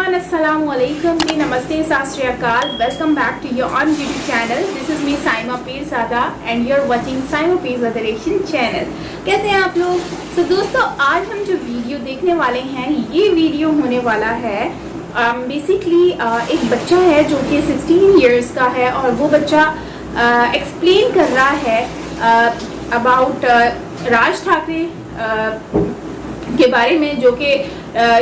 Everyone, अस्सलाम वालेकुम जी, नमस्ते, सत श्री अकाल। Welcome back to your own YouTube channel. This is me Saima Peerzada and you are watching Saima Peerzada reaction channel. कैसे हैं आप लोग? तो दोस्तों, आज हम जो वीडियो देखने वाले हैं, ये वीडियो होने वाला है बेसिकली एक बच्चा है जो कि 16 इयर्स का है और वो बच्चा एक्सप्लेन कर रहा है अबाउट राज ठाकरे के बारे में, जो कि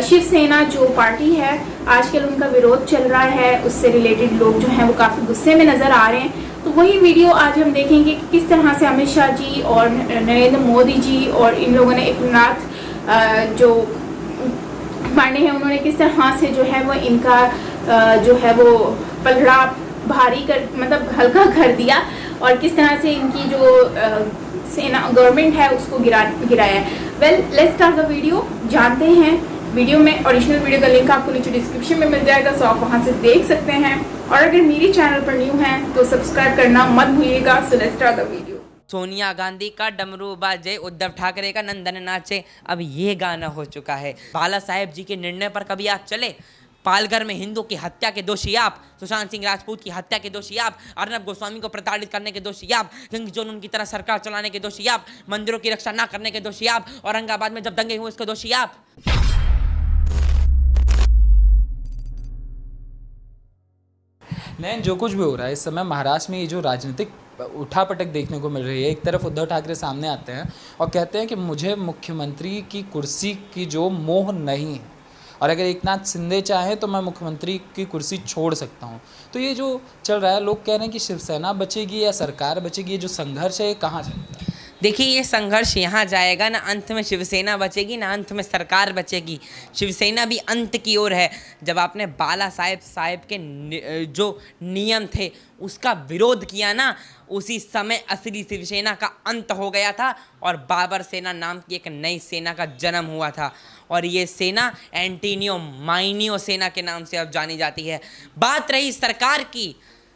शिवसेना जो पार्टी है आजकल उनका विरोध चल रहा है, उससे रिलेटेड लोग जो हैं वो काफ़ी गुस्से में नज़र आ रहे हैं। तो वही वीडियो आज हम देखेंगे कि किस तरह से अमित शाह जी और नरेंद्र मोदी जी और इन लोगों ने एकनाथ जो पांडे हैं उन्होंने किस तरह से जो है वो इनका जो है वो पलड़ा भारी कर मतलब हल्का कर दिया और किस तरह से इनकी जो सेना गवर्नमेंट है उसको गिराया है। Well, let's start the video. जानते हैं वीडियो में ओरिजिनल वीडियो का लिंक आपको नीचे डिस्क्रिप्शन में मिल जाएगा, सो आप वहां से देख सकते हैं। और अगर मेरी चैनल पर न्यू हैं तो सब्सक्राइब करना मत भूलिएगा। So let's start the video. Sonia Gandhi का डमरू बाजे, उद्धव ठाकरे का नंदन नाचे, अब ये गाना हो चुका है। बाला साहेब जी के निर्णय पर कभी आप चले? पालघर में हिंदू की हत्या के दोषी आप, सुशांत सिंह राजपूत की हत्या के दोषी आप, अर्नब गोस्वामी को प्रताड़ित करने के दोषी आप, किंग जोन उनकी तरह सरकार चलाने के दोषी आप, मंदिरों की रक्षा ना करने के दोषी आप, औरंगाबाद में जब दंगे हुए उसके दोषी आप। नहीं, जो कुछ भी हो रहा है इस समय महाराष्ट्र में, ये जो राजनीतिक उठापटक देखने को मिल रही है, एक तरफ उद्धव ठाकरे सामने आते हैं और कहते हैं कि मुझे मुख्यमंत्री की कुर्सी की जो मोह नहीं है और अगर एकनाथ शिंदे चाहे तो मैं मुख्यमंत्री की कुर्सी छोड़ सकता हूं। तो ये जो चल रहा है, लोग कह रहे हैं कि शिवसेना बचेगी या सरकार बचेगी, ये जो संघर्ष है ये कहाँ जाएगा? देखिए, ये संघर्ष यहाँ जाएगा ना, अंत में शिवसेना बचेगी ना अंत में सरकार बचेगी। शिवसेना भी अंत की ओर है। जब आपने बाला साहेब के जो नियम थे उसका विरोध किया ना, उसी समय असली शिवसेना का अंत हो गया था और बाबर सेना नाम की एक नई सेना का जन्म हुआ था। और ये सेना एंटीनियो माइनियो सेना के नाम से अब जानी जाती है। बात रही सरकार की,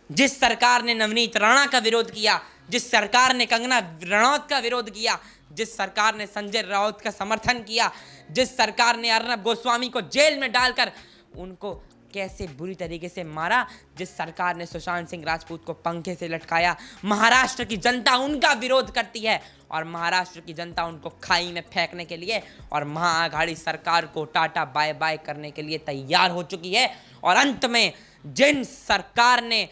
जिस सरकार ने नवनीत राणा का विरोध किया, जिस सरकार ने कंगना रनौत का विरोध किया, जिस सरकार ने संजय राउत का समर्थन किया, जिस सरकार ने अर्नब गोस्वामी को जेल में डालकर उनको कैसे बुरी तरीके से मारा, जिस सरकार ने सुशांत सिंह राजपूत को पंखे से लटकाया, महाराष्ट्र की जनता उनका विरोध करती है और महाराष्ट्र की जनता उनको खाई में फेंकने के लिए और महाआघाड़ी सरकार को टाटा बाय बाय करने के लिए तैयार हो चुकी है। और अंत में जिन सरकार ने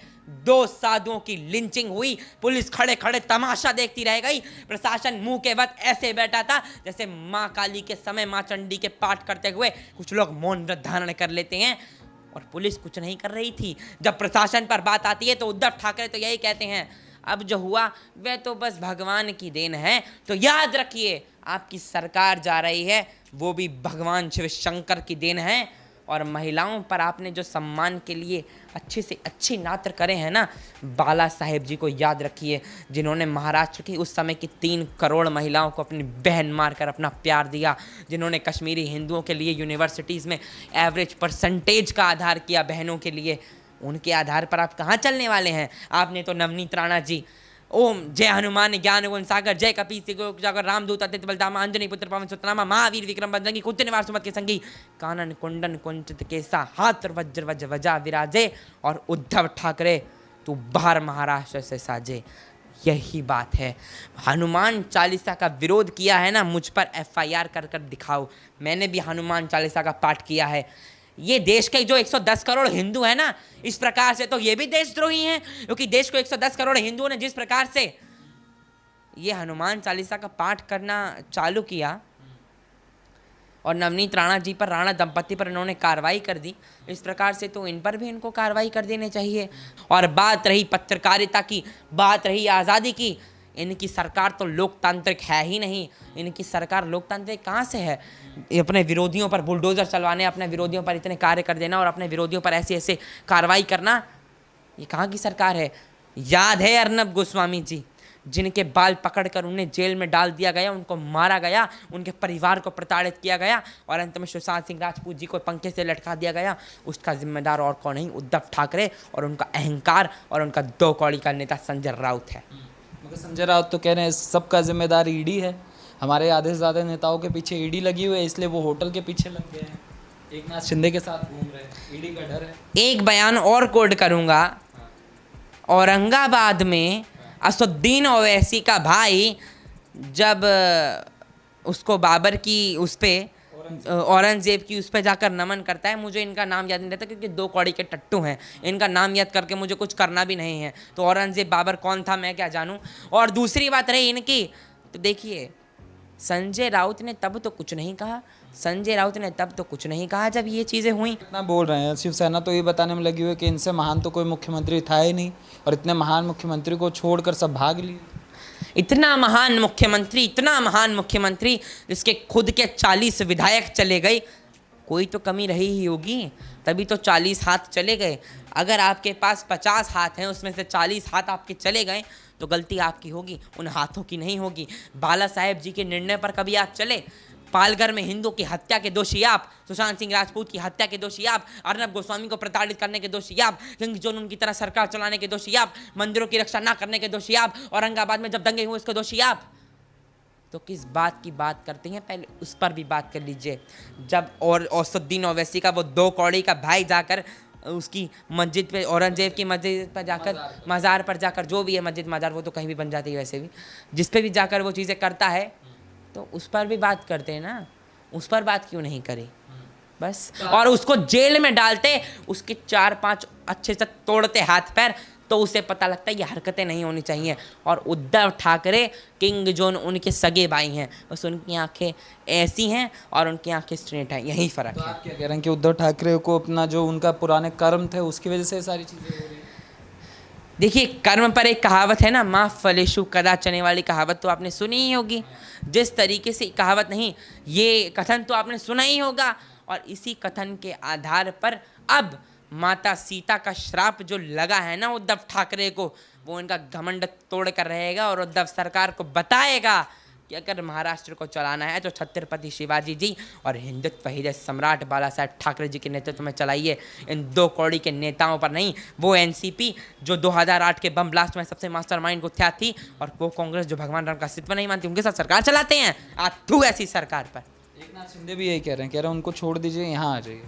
2 साधुओं की लिंचिंग हुई, पुलिस खड़े खड़े तमाशा देखती रह गई, प्रशासन मुंह के वक्त ऐसे बैठा था जैसे माँ काली के समय माँ चंडी के पाठ करते हुए कुछ लोग मौन व्रत धारण कर लेते हैं और पुलिस कुछ नहीं कर रही थी। जब प्रशासन पर बात आती है तो उद्धव ठाकरे तो यही कहते हैं, अब जो हुआ वह तो बस भगवान की देन है। तो याद रखिए, आपकी सरकार जा रही है वो भी भगवान शिव शंकर की देन है। और महिलाओं पर आपने जो सम्मान के लिए अच्छे से अच्छे नात्र करे हैं ना, बाला साहेब जी को याद रखिए, जिन्होंने महाराष्ट्र की उस समय की 3 करोड़ महिलाओं को अपनी बहन मारकर अपना प्यार दिया, जिन्होंने कश्मीरी हिंदुओं के लिए यूनिवर्सिटीज़ में एवरेज परसेंटेज का आधार किया बहनों के लिए, उनके आधार पर आप कहाँ चलने वाले हैं? आपने तो नवनीत राणा जी, ओम जय हनुमान ज्ञान गुण सागर, जय कपीस जागर, रामदूत अतित बलदामा, अंजनी पुत्र पवन सुतनामा, महावीर विक्रम बजरंगी, कुंती निवार सुमत के संगी, कानन कुंडन कुंचित केसा, हाथ वज्र वज्र वजा विराजे, और उद्धव ठाकरे तू बाहर महाराष्ट्र से साजे। यही बात है। हनुमान चालीसा का विरोध किया है ना, मुझ पर FIR कर कर दिखाओ। मैंने भी हनुमान चालीसा का पाठ किया है। ये देश के जो 110 करोड़ हिंदू है ना, इस प्रकार से तो ये भी देशद्रोही हैं, क्योंकि देश को 110 करोड़ हिंदुओं ने जिस प्रकार से ये हनुमान चालीसा का पाठ करना चालू किया और नवनीत राणा जी पर, राणा दंपति पर इन्होंने कार्रवाई कर दी, इस प्रकार से तो इन पर भी इनको कार्रवाई कर देनी चाहिए। और बात रही पत्रकारिता की, बात रही आज़ादी की, इनकी सरकार तो लोकतांत्रिक है ही नहीं। इनकी सरकार लोकतांत्रिक कहाँ से है? अपने विरोधियों पर बुलडोजर चलवाने, अपने विरोधियों पर इतने कार्य कर देना और अपने विरोधियों पर ऐसे ऐसे कार्रवाई करना, ये कहाँ की सरकार है? याद है अर्नब गोस्वामी जी, जिनके बाल पकड़कर उन्हें जेल में डाल दिया गया, उनको मारा गया, उनके परिवार को प्रताड़ित किया गया और अंत में सुशांत सिंह राजपूत जी को पंखे से लटका दिया गया। उसका जिम्मेदार और कौन नहीं, उद्धव ठाकरे और उनका अहंकार और उनका 2 कौड़ी का नेता संजय राउत है। मगर संजय राउत तो कह रहे हैं सबका जिम्मेदार ईडी है, हमारे आधे से ज़्यादा नेताओं के पीछे ईडी लगी हुई है, इसलिए वो होटल के पीछे लग गए हैं। एक नाथ शिंदे के साथ घूम रहे हैं, ईडी का डर है। एक बयान और कोट करूंगा, औरंगाबाद में असुद्दीन ओवैसी का भाई जब उसको बाबर की उस पे औरंगजेब की उस पे जाकर नमन करता है, मुझे इनका नाम याद नहीं रहता क्योंकि 2 कौड़ी के टट्टू हैं, इनका नाम याद करके मुझे कुछ करना भी नहीं है। तो औरंगजेब बाबर कौन था मैं क्या जानूं। और दूसरी बात रही इनकी, तो देखिए संजय राउत ने तब तो कुछ नहीं कहा, संजय राउत ने तब तो कुछ नहीं कहा जब ये चीज़ें हुई। इतना बोल रहे हैं, शिवसेना तो ये बताने में लगी हुई है कि इनसे महान तो कोई मुख्यमंत्री था ही नहीं, और इतने महान मुख्यमंत्री को छोड़कर सब भाग लिए। इतना महान मुख्यमंत्री जिसके खुद के 40 विधायक चले गए, कोई तो कमी रही ही होगी, तभी तो 40 हाथ चले गए। अगर आपके पास 50 हाथ हैं, उसमें से 40 हाथ आपके चले गए तो गलती आपकी होगी, उन हाथों की नहीं होगी। बाला साहेब जी के निर्णय पर कभी आप चले? पालघर में हिंदू की हत्या के दोषी आप, सुशांत सिंह राजपूत की हत्या के दोषी आप, अर्नब गोस्वामी को प्रताड़ित करने के दोषी आप, किंग जोन उनकी तरह सरकार चलाने के दोषी आप, मंदिरों की रक्षा ना करने के दोषी आप, औरंगाबाद में जब दंगे हुए उसके दोषी आप। तो किस बात की बात करते हैं, पहले उस पर भी बात कर लीजिए। जब और असुद्दीन ओवैसी का वो 2 कौड़ी का भाई जाकर उसकी मस्जिद पे, औरंगजेब की मस्जिद पर जाकर, मज़ार पर जाकर, जो भी है मस्जिद मज़ार वो तो कहीं भी बन जाती है वैसे भी, जिस पे भी जाकर वो चीज़ें करता है, तो उस पर भी बात करते हैं ना, उस पर बात क्यों नहीं करी बस। और उसको जेल में डालते, उसके 4-5 अच्छे से तोड़ते हाथ पैर, तो उसे पता लगता है ये हरकतें नहीं होनी चाहिए। और उद्धव ठाकरे किंग जोन उनके सगे भाई हैं, बस उनकी आंखें ऐसी हैं और उनकी आंखें स्ट्रेट हैं, यही फ़र्क तो है। आप क्या कह रहे हैं कि उद्धव ठाकरे को अपना जो उनका पुराने कर्म थे उसकी वजह से ये सारी चीज़ें हो रही हैं? देखिए कर्म पर एक कहावत है ना, माँ फलेशु कदाचने वाली कहावत तो आपने सुनी ही होगी। जिस तरीके से कहावत नहीं, ये कथन तो आपने सुना ही होगा, और इसी कथन के आधार पर अब माता सीता का श्राप जो लगा है ना उद्धव ठाकरे को, वो इनका घमंड तोड़ कर रहेगा और उद्धव सरकार को बताएगा कि अगर महाराष्ट्र को चलाना है तो छत्रपति शिवाजी जी और हिंदुत्व हृदय सम्राट बाला साहेब ठाकरे जी के नेतृत्व में चलाइए, इन 2 कौड़ी के नेताओं पर नहीं। वो एनसीपी जो 2008 के बम ब्लास्ट में सबसे मास्टरमाइंड कुख्यात थी, और वो कांग्रेस जो भगवान राम का अस्तित्व नहीं मानती, उनके साथ सरकार चलाते हैं। आथू ऐसी सरकार पर एक नाथ शिंदे भी यही कह रहे हैं उनको छोड़ दीजिए, यहाँ आ जाइए।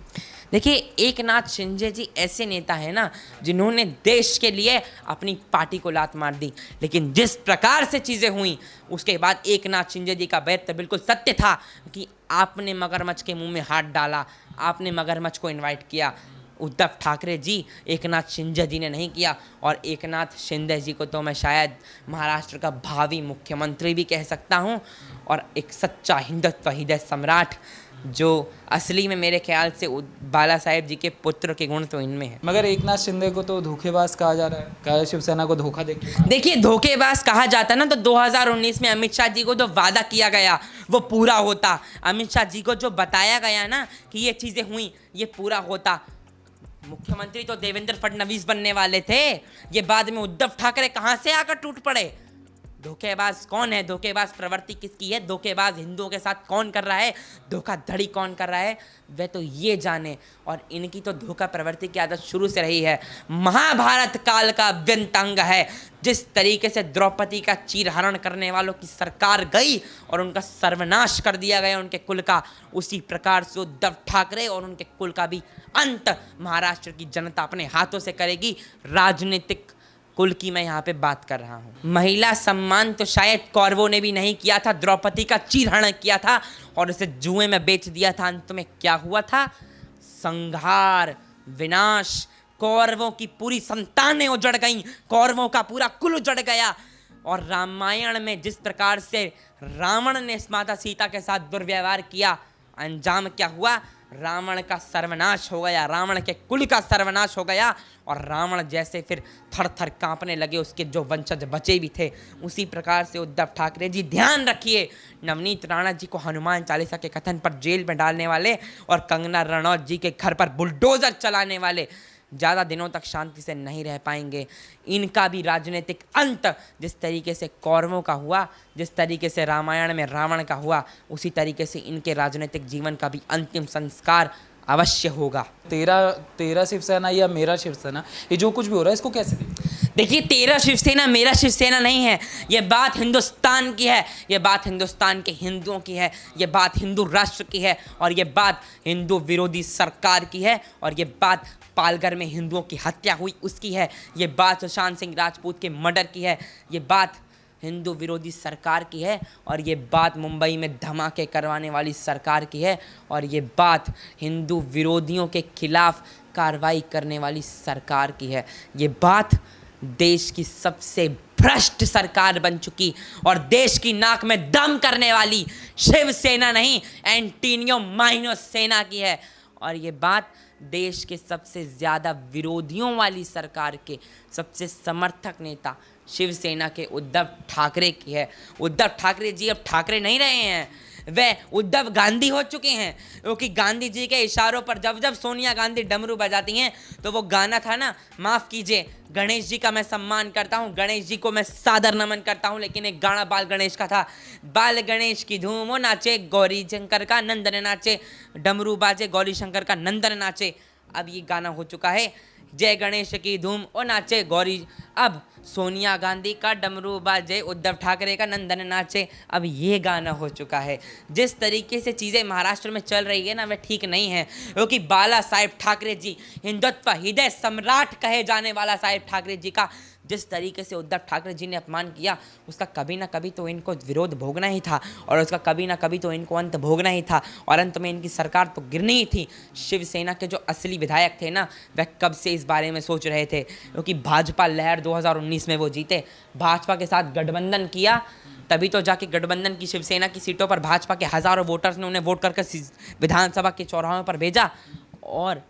देखिए एक नाथ शिंदे जी ऐसे नेता है ना जिन्होंने देश के लिए अपनी पार्टी को लात मार दी, लेकिन जिस प्रकार से चीज़ें हुई उसके बाद एक नाथ शिंदे जी का बैत बिल्कुल सत्य था कि आपने मगरमच्छ के मुंह में हाथ डाला, आपने मगरमच्छ को इनवाइट किया। उद्धव ठाकरे जी एक नाथ शिंदे जी ने नहीं किया, और एक नाथ शिंदे जी को तो मैं शायद महाराष्ट्र का भावी मुख्यमंत्री भी कह सकता हूँ, और एक सच्चा हिंदुत्व हृदय सम्राट जो असली में मेरे ख्याल से बाला साहेब जी के पुत्र के गुण तो इनमें है। मगर एक नाथ शिंदे को तो धोखेबाज कहा जा रहा है, कहा शिवसेना को धोखा देके। देखिए धोखेबाज कहा जाता ना, तो 2019 में अमित शाह जी को जो वादा किया गया वो पूरा होता। अमित शाह जी को जो बताया गया ना कि ये चीज़ें हुई, ये पूरा होता। मुख्यमंत्री तो देवेंद्र फडणवीस बनने वाले थे, ये बाद में उद्धव ठाकरे कहाँ से आकर टूट पड़े। धोखेबाज कौन है, धोखेबाज प्रवृत्ति किसकी है, धोखेबाज हिंदुओं के साथ कौन कर रहा है, धोखाधड़ी कौन कर रहा है, वह तो ये जाने। और इनकी तो धोखा प्रवृत्ति की आदत शुरू से रही है, महाभारत काल का अत्यंत अंग है। जिस तरीके से द्रौपदी का चीरहरण करने वालों की सरकार गई और उनका सर्वनाश कर दिया गया उनके कुल का, उसी प्रकार से उद्धव ठाकरे और उनके कुल का भी अंत महाराष्ट्र की जनता अपने हाथों से करेगी। राजनीतिक कुल की मैं यहाँ पे बात कर रहा हूँ। महिला सम्मान तो शायद कौरवों ने भी नहीं किया था, द्रौपदी का चीरहरण किया था और उसे जुए में बेच दिया था। अंत में क्या हुआ था, संहार, विनाश, कौरवों की पूरी संतानें उजड़ गईं, कौरवों का पूरा कुल उजड़ गया। और रामायण में जिस प्रकार से रावण ने माता सीता के साथ दुर्व्यवहार किया, अंजाम क्या हुआ, रावण का सर्वनाश हो गया, रावण के कुल का सर्वनाश हो गया। और रावण जैसे फिर थर थर कांपने लगे उसके जो वंशज बचे भी थे। उसी प्रकार से उद्धव ठाकरे जी ध्यान रखिए, नवनीत राणा जी को हनुमान चालीसा के कथन पर जेल में डालने वाले और कंगना रनौत जी के घर पर बुलडोजर चलाने वाले ज़्यादा दिनों तक शांति से नहीं रह पाएंगे। इनका भी राजनीतिक अंत जिस तरीके से कौरवों का हुआ, जिस तरीके से रामायण में रावण का हुआ, उसी तरीके से इनके राजनीतिक जीवन का भी अंतिम संस्कार अवश्य होगा। तेरा शिवसेना या मेरा शिवसेना, ये जो कुछ भी हो रहा है इसको कैसे देखते हैं? देखिए, तेरा शिवसेना मेरा शिवसेना नहीं है, ये बात हिंदुस्तान की है, ये बात हिंदुस्तान के हिंदुओं की है, ये बात हिंदू राष्ट्र की है, और ये बात हिंदू विरोधी सरकार की है, और ये बात पालघर में हिंदुओं की हत्या हुई उसकी है, ये बात सुशांत सिंह राजपूत के मर्डर की है, ये बात हिंदू विरोधी सरकार की है, और ये बात मुंबई में धमाके करवाने वाली सरकार की है, और ये बात हिंदू विरोधियों के खिलाफ कार्रवाई करने वाली सरकार की है। ये बात देश की सबसे भ्रष्ट सरकार बन चुकी और देश की नाक में दम करने वाली शिवसेना नहीं, एंटीनियो माइनो सेना की है। और ये बात देश के सबसे ज़्यादा विरोधियों वाली सरकार के सबसे समर्थक नेता शिवसेना के उद्धव ठाकरे की है। उद्धव ठाकरे जी अब ठाकरे नहीं रहे हैं, वे उद्धव गांधी हो चुके हैं, क्योंकि गांधी जी के इशारों पर जब जब सोनिया गांधी डमरू बजाती हैं तो वो गाना था ना, माफ़ कीजिए, गणेश जी का मैं सम्मान करता हूँ, गणेश जी को मैं सादर नमन करता हूँ, लेकिन एक गाना बाल गणेश का था, बाल गणेश की धूम वो नाचे, गौरी शंकर का नंदन नाचे, डमरू बाजे गौरी शंकर का नंदन नाचे। अब ये गाना हो चुका है, जय गणेश की धूम ओ नाचे गौरी। अब सोनिया गांधी का डमरू बाजे, उद्धव ठाकरे का नंदन नाचे, अब ये गाना हो चुका है। जिस तरीके से चीज़ें महाराष्ट्र में चल रही है ना, वह ठीक नहीं है, क्योंकि बाला साहेब ठाकरे जी, हिंदुत्व हृदय सम्राट कहे जाने वाला साहेब ठाकरे जी का जिस तरीके से उद्धव ठाकरे जी ने अपमान किया, उसका कभी ना कभी तो इनको विरोध भोगना ही था, और उसका कभी ना कभी तो इनको अंत भोगना ही था, और अंत में इनकी सरकार तो गिरनी ही थी। शिवसेना के जो असली विधायक थे ना, वह कब से इस बारे में सोच रहे थे, क्योंकि भाजपा लहर 2019 में वो जीते, भाजपा के साथ गठबंधन किया, तभी तो जाके गठबंधन की शिवसेना की सीटों पर भाजपा के हज़ारों वोटर्स ने उन्हें वोट करके विधानसभा के चौराहों पर भेजा। और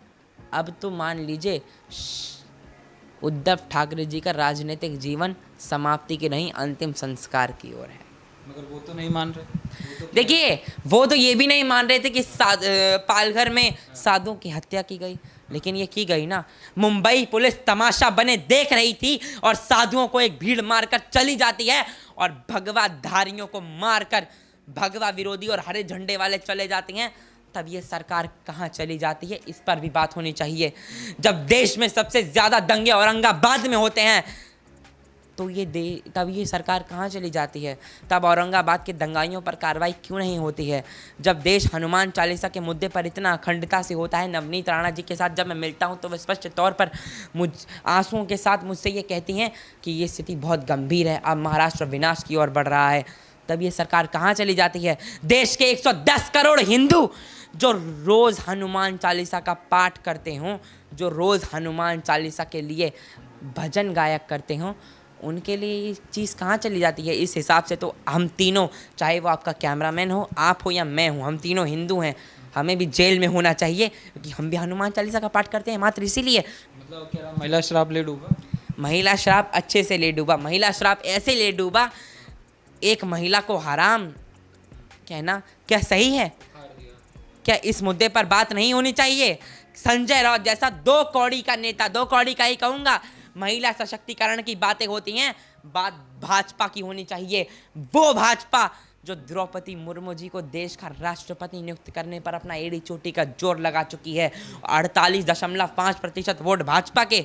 अब तो मान लीजिए उद्धव ठाकरे जी का राजनीतिक जीवन समाप्ति की नहीं, अंतिम संस्कार की ओर है। मगर वो तो नहीं मान रहे। देखिए, वो तो ये भी नहीं मान रहे थे कि पालघर में साधुओं की हत्या की गई, लेकिन ये की गई ना। मुंबई पुलिस तमाशा बने देख रही थी, और साधुओं को एक भीड़ मारकर चली जाती है, और भगवा धारियों को मारकर भगवा विरोधी और हरे झंडे वाले चले जाते हैं। तब ये सरकार कहाँ चली जाती है, इस पर भी बात होनी चाहिए। जब देश में सबसे ज़्यादा दंगे औरंगाबाद में होते हैं, तो तब ये सरकार कहाँ चली जाती है? तब औरंगाबाद के दंगाइयों पर कार्रवाई क्यों नहीं होती है? जब देश हनुमान चालीसा के मुद्दे पर इतना अखंडता से होता है, नवनीत राणा जी के साथ जब मैं मिलता हूँ तो वह स्पष्ट तौर पर आंसुओं के साथ मुझसे ये कहती हैं कि ये स्थिति बहुत गंभीर है, अब महाराष्ट्र विनाश की ओर बढ़ रहा है। तब ये सरकार कहाँ चली जाती है? देश के 110 करोड़ हिंदू जो रोज़ हनुमान चालीसा का पाठ करते हों, जो रोज़ हनुमान चालीसा के लिए भजन गायक करते हों, उनके लिए ये चीज़ कहाँ चली जाती है? इस हिसाब से तो हम तीनों, चाहे वो आपका कैमरामैन हो, आप हो या मैं हूँ, हम तीनों हिंदू हैं, हमें भी जेल में होना चाहिए, क्योंकि हम भी हनुमान चालीसा का पाठ करते हैं मात्र इसीलिए। मतलब क्या महिला शराब ले डूबा? महिला शराब अच्छे से ले डूबा, महिला शराब ऐसे ले डूबा, एक महिला को हराम कहना क्या सही है? क्या इस मुद्दे पर बात नहीं होनी चाहिए? संजय राउत जैसा 2 कौड़ी का नेता, 2 कौड़ी का ही कहूँगा, महिला सशक्तिकरण की बातें होती हैं, बात भाजपा की होनी चाहिए। वो भाजपा जो द्रौपदी मुर्मू जी को देश का राष्ट्रपति नियुक्त करने पर अपना एड़ी चोटी का जोर लगा चुकी है। 48.5% वोट भाजपा के,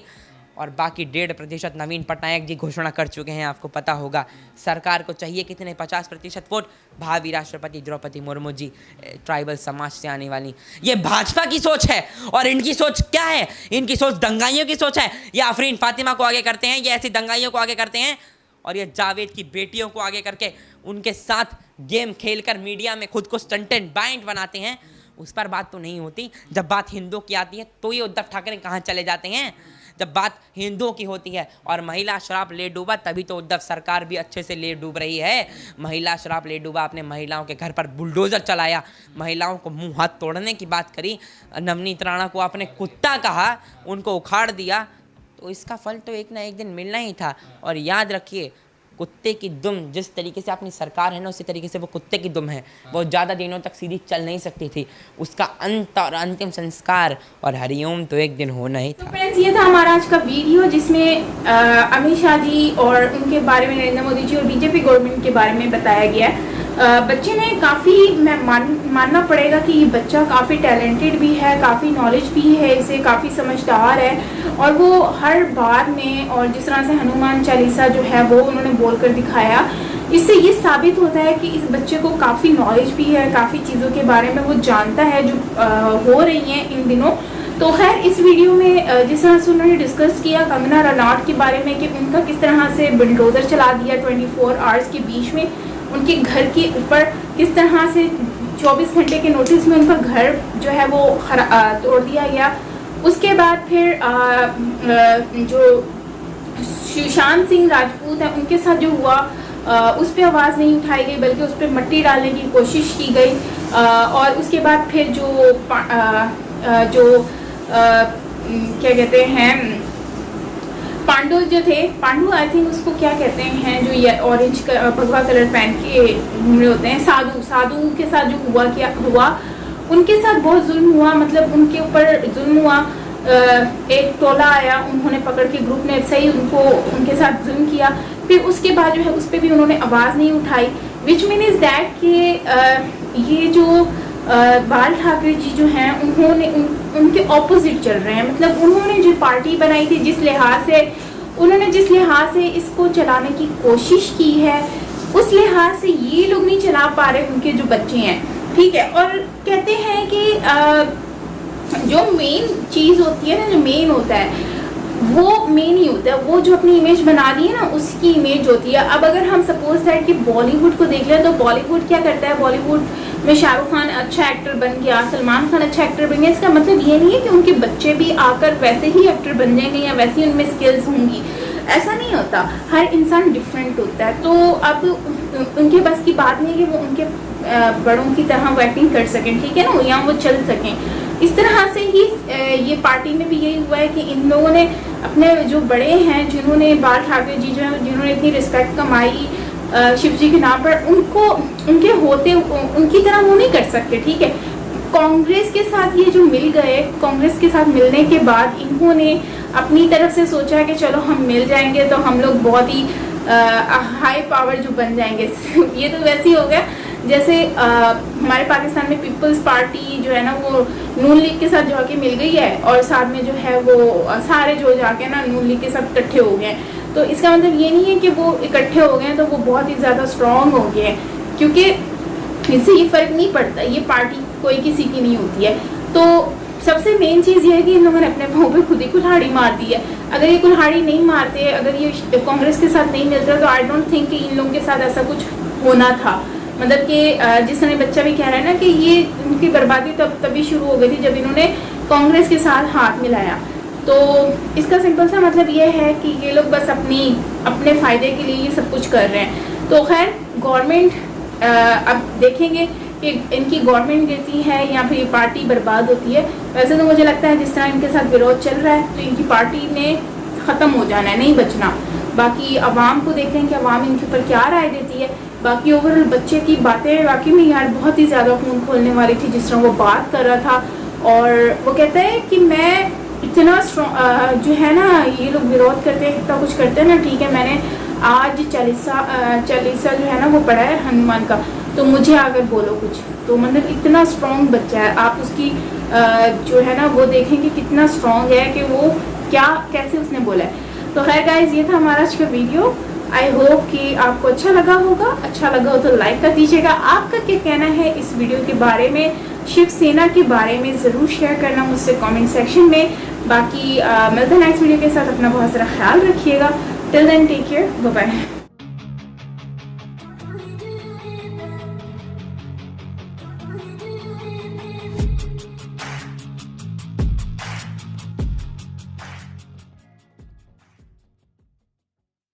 और बाकी 1.5% नवीन पटनायक जी घोषणा कर चुके हैं, आपको पता होगा। सरकार को चाहिए कितने? 50% वोट भावी राष्ट्रपति द्रौपदी मुर्मू जी, ट्राइबल समाज से आने वाली। ये भाजपा की सोच है, और इनकी सोच क्या है? इनकी सोच दंगाइयों की सोच है। ये आफरीन फातिमा को आगे करते हैं, ये ऐसी दंगाइयों को आगे करते हैं, और ये जावेद की बेटियों को आगे करके उनके साथ गेम खेलकर मीडिया में खुद को स्टंटेड बाइंड बनाते हैं। उस पर बात तो नहीं होती। जब बात हिंदुओं की आती है तो ये उद्धव ठाकरे कहाँ चले जाते हैं? जब बात हिंदुओं की होती है और महिला शराब ले डूबा, तभी तो उद्धव सरकार भी अच्छे से ले डूब रही है। महिला शराब ले डूबा, आपने महिलाओं के घर पर बुलडोज़र चलाया, महिलाओं को मुंह हाथ तोड़ने की बात करी, नवनीत राणा को आपने कुत्ता कहा, उनको उखाड़ दिया, तो इसका फल तो एक ना एक दिन मिलना ही था। और याद रखिए, कुत्ते की दुम जिस तरीके से अपनी सरकार है ना, उसी तरीके से वो कुत्ते की दुम है, वो ज़्यादा दिनों तक सीधी चल नहीं सकती थी। उसका अंत और अंतिम संस्कार और हरिओम तो एक दिन होना ही था। तो फ्रेंड्स, ये था हमारा आज का वीडियो, जिसमें अमित शाह जी और उनके बारे में, नरेंद्र मोदी जी और बीजेपी गवर्नमेंट के बारे में बताया गया है। बच्चे ने काफ़ी मानना पड़ेगा कि ये बच्चा काफ़ी टैलेंटेड भी है, काफ़ी नॉलेज भी है, इसे काफ़ी समझदार है और वो हर बात में, और जिस तरह से हनुमान चालीसा जो है वो उन्होंने बोल कर दिखाया, इससे ये साबित होता है कि इस बच्चे को काफ़ी नॉलेज भी है, काफ़ी चीज़ों के बारे में वो जानता है जो हो रही हैं इन दिनों। तो खैर इस वीडियो में जिस तरह से उन्होंने डिस्कस किया कंगना रनौत के बारे में कि उनका किस तरह से बुलडोज़र चला दिया 24 आवर्स के बीच में, उनके घर के ऊपर किस तरह से 24 घंटे के नोटिस में उनका घर जो है वो तोड़ दिया गया। उसके बाद फिर जो सुशांत सिंह राजपूत है उनके साथ जो हुआ उस पर आवाज़ नहीं उठाई गई, बल्कि उस पर मट्टी डालने की कोशिश की गई। और उसके बाद फिर जो क्या कहते हैं, पांडु जो थे, पांडु आई थिंक उसको क्या कहते हैं, जो ये ऑरेंज भगवा कलर पहन के घूम रहे होते हैं, साधु के साथ जो हुआ उनके साथ बहुत जुल्म हुआ, मतलब उनके ऊपर जुल्म हुआ। एक टोला आया, उन्होंने पकड़ के ग्रुप ने सही उनके साथ जुल्म किया, फिर उसके बाद जो है उस पर भी उन्होंने आवाज़ नहीं उठाई, विच मीन इज़ दैट कि ये जो बाल ठाकरे जी जो हैं उन्होंने उनके ऑपोजिट चल रहे हैं। मतलब उन्होंने जो पार्टी बनाई थी, जिस लिहाज से इसको चलाने की कोशिश की है, उस लिहाज से ये लोग नहीं चला पा रहे, उनके जो बच्चे हैं, ठीक है। और कहते हैं कि जो मेन चीज़ होती है ना, जो मेन होता है वो मेन ही होता है, वो जो अपनी इमेज बना दी है ना उसकी इमेज होती है। अब अगर हम सपोज दैट कि बॉलीवुड को देख लें तो बॉलीवुड क्या करता है, बॉलीवुड में शाहरुख खान अच्छा एक्टर बन गया, सलमान खान अच्छा एक्टर बन गया, इसका मतलब ये नहीं है कि उनके बच्चे भी आकर वैसे ही एक्टर बन जाएंगे या वैसे ही उनमें स्किल्स होंगी, ऐसा नहीं होता। हर इंसान डिफरेंट होता है। तो अब उनके बस की बात नहीं है कि वो उनके बड़ों की तरह वो एक्टिंग कर सकें, ठीक है ना, या वो चल सकें। इस तरह से ही ये पार्टी में भी यही हुआ है कि इन लोगों ने अपने जो बड़े हैं, जिन्होंने बाल ठाकरे जी जो है जिन्होंने इतनी रिस्पेक्ट कमाई शिव जी के नाम पर, उनको उनके होते उनकी तरह वो नहीं कर सकते, ठीक है। कांग्रेस के साथ ये जो मिल गए, कांग्रेस के साथ मिलने के बाद इन्होंने अपनी तरफ से सोचा कि चलो हम मिल जाएंगे तो हम लोग बहुत ही हाई पावर जो बन जाएंगे। ये तो वैसे ही हो गया जैसे हमारे पाकिस्तान में पीपल्स पार्टी जो है ना वो नून लीग के साथ जाके मिल गई है, और साथ में जो है वो सारे जो जाके ना नून लीग के साथ इकट्ठे हो गए हैं। तो इसका मतलब ये नहीं है कि वो इकट्ठे हो गए हैं तो वो बहुत ही ज़्यादा स्ट्रॉन्ग हो गए हैं, क्योंकि इससे ये फ़र्क नहीं पड़ता, ये पार्टी कोई किसी की नहीं होती है। तो सबसे मेन चीज़ ये है कि इन लोगों ने अपने पाँव पे खुद ही कुल्हाड़ी मार दी है। अगर ये कुल्हाड़ी नहीं मारते, अगर ये कांग्रेस के साथ नहीं मिलता, तो आई डोंट थिंक कि इन लोगों के साथ ऐसा कुछ होना था। मतलब कि जिस तरह बच्चा भी कह रहा है ना कि ये उनकी बर्बादी तभी शुरू हो गई थी जब इन्होंने कांग्रेस के साथ हाथ मिलाया। तो इसका सिंपल सा मतलब ये है कि ये लोग बस अपने फ़ायदे के लिए ये सब कुछ कर रहे हैं। तो खैर गवर्नमेंट अब देखेंगे कि इनकी गवर्नमेंट गिरती है या फिर ये पार्टी बर्बाद होती है। वैसे तो मुझे लगता है जिस तरह इनके साथ विरोध चल रहा है तो इनकी पार्टी ने ख़त्म हो जाना है, नहीं बचना। बाकी अवाम को देख रहे हैं कि अवाम इनके ऊपर क्या राय देती है। बाकी ओवरऑल बच्चे की बातें वाकई में यार बहुत ही ज़्यादा खून खोलने वाली थी, जिस तरह वो बात कर रहा था। और वो कहता है कि मैं इतना स्ट्रॉन्ग जो है ना, ये लोग विरोध करते हैं, इतना कुछ करते हैं ना, ठीक है, मैंने आज चालीसा जो है ना वो पढ़ा है हनुमान का, तो मुझे आकर बोलो कुछ। तो मतलब इतना स्ट्रॉन्ग बच्चा है, आप उसकी जो है ना वो देखेंगे कितना स्ट्रॉन्ग है कि वो कैसे उसने बोला है। तो खैर गाइज, ये था हमारा आज का वीडियो। आई होप कि आपको अच्छा लगा होगा। अच्छा लगा हो तो लाइक कर दीजिएगा। आपका क्या कहना है इस वीडियो के बारे में, शिवसेना के बारे में ज़रूर शेयर करना मुझसे कमेंट सेक्शन में। बाकी मिलते हैं नेक्स्ट वीडियो के साथ। अपना बहुत सारा ख्याल रखिएगा। Till then take care, bye bye.